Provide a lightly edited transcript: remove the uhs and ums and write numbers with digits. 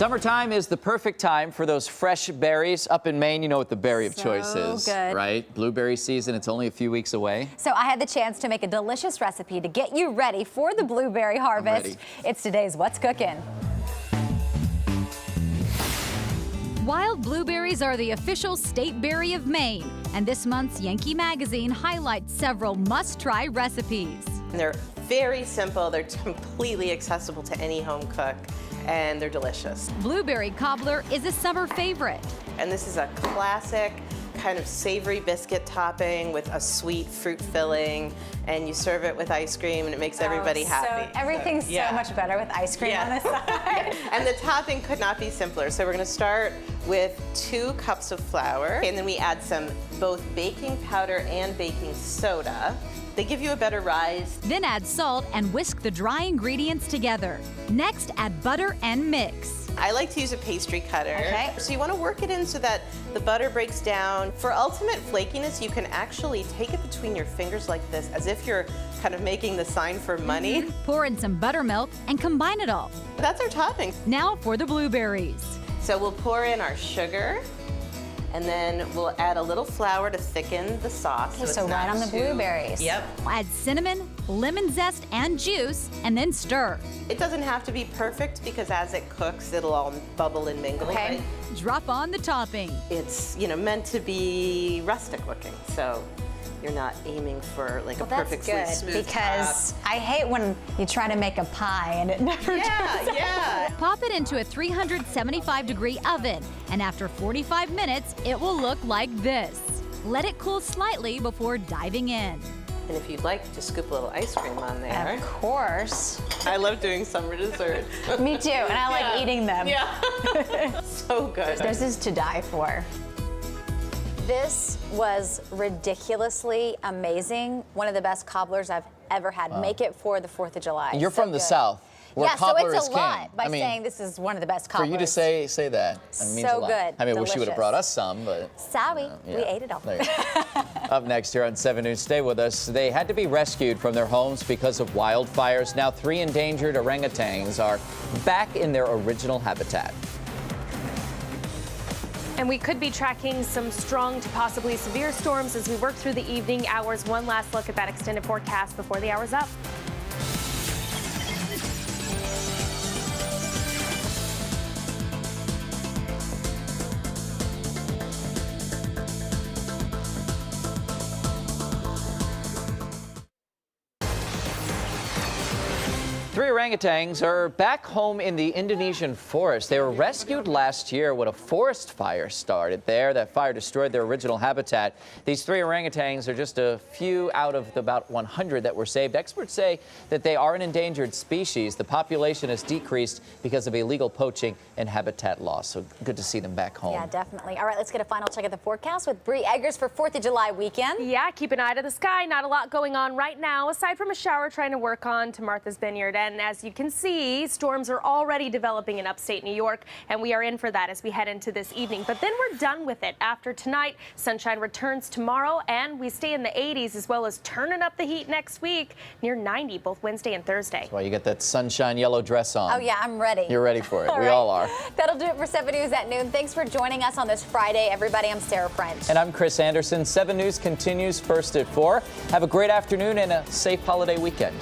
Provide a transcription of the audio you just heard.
Summertime is the perfect time for those fresh berries. Up in Maine, you know what the berry of choice is, good. right? Blueberry season, it's only a few weeks away. So I had the chance to make a delicious recipe to get you ready for the blueberry harvest. It's today's What's Cooking. Wild blueberries are the official state berry of Maine, and this month's Yankee Magazine highlights several must-try recipes. They're very simple, they're completely accessible to any home cook, and they're delicious. Blueberry cobbler is a summer favorite. And this is a classic kind of savory biscuit topping with a sweet fruit filling, and you serve it with ice cream and it makes everybody happy. Everything's so much better with ice cream on this side. And the topping could not be simpler. So we're going to start with 2 cups of flour, and then we add some both baking powder and baking soda. They give you a better rise. Then add salt and whisk the dry ingredients together. Next, add butter and mix. I like to use a pastry cutter. Okay. So you want to work it in so that the butter breaks down. For ultimate flakiness, you can actually take it between your fingers like this, as if you're kind of making the sign for money. Pour in some buttermilk and combine it all. That's our topping. Now for the blueberries. So we'll pour in our sugar, and then we'll add a little flour to thicken the sauce. Okay, so it's right not on the blueberries. Yep. Add cinnamon, lemon zest, and juice, and then stir. It doesn't have to be perfect because as it cooks, it'll all bubble and mingle. Okay. Drop on the topping. It's, meant to be rustic looking, so you're not aiming for like a perfectly smooth because top. I hate when you try to make a pie and it never does. Yeah. Pop it into a 375-degree oven, and after 45 minutes, it will look like this. Let it cool slightly before diving in. And if you'd like to scoop a little ice cream on there. Of course. I love doing summer desserts. Me too, and I like eating them. Yeah. So good. This is to die for. This was ridiculously amazing. One of the best cobblers I've ever had. Make it for the 4th of July. You're from the South, where yeah, so cobbler it's is a king. lot by saying this is one of the best cobblers. For you to say that, it means a lot. good. I mean, wish you would delicious. have brought us some, but. Sorry, we ate it all. Up next here on 7 News, stay with us. They had to be rescued from their homes because of wildfires. Now 3 endangered orangutans are back in their original habitat. And we could be tracking some strong to possibly severe storms as we work through the evening hours. One last look at that extended forecast before the hour's up. Three orangutans are back home in the Indonesian forest. They were rescued last year when a forest fire started there. That fire destroyed their original habitat. These 3 orangutans are just a few out of the about 100 that were saved. Experts say that they are an endangered species. The population has decreased because of illegal poaching and habitat loss. So good to see them back home. Yeah, definitely. All right, let's get a final check at the forecast with Bree Eggers for 4th of July weekend. Yeah, keep an eye to the sky. Not a lot going on right now, aside from a shower trying to work on to Martha's Vineyard. And as you can see, storms are already developing in upstate New York, and we are in for that as we head into this evening. But then we're done with it. After tonight, sunshine returns tomorrow, and we stay in the 80s, as well as turning up the heat next week, near 90 both Wednesday and Thursday. That's why you get that sunshine yellow dress on. Oh, yeah, I'm ready. You're ready for it. We right. all are. That'll do it for 7 News at noon. Thanks for joining us on this Friday, everybody. I'm Sarah French. And I'm Chris Anderson. 7 News continues first at 4. Have a great afternoon and a safe holiday weekend.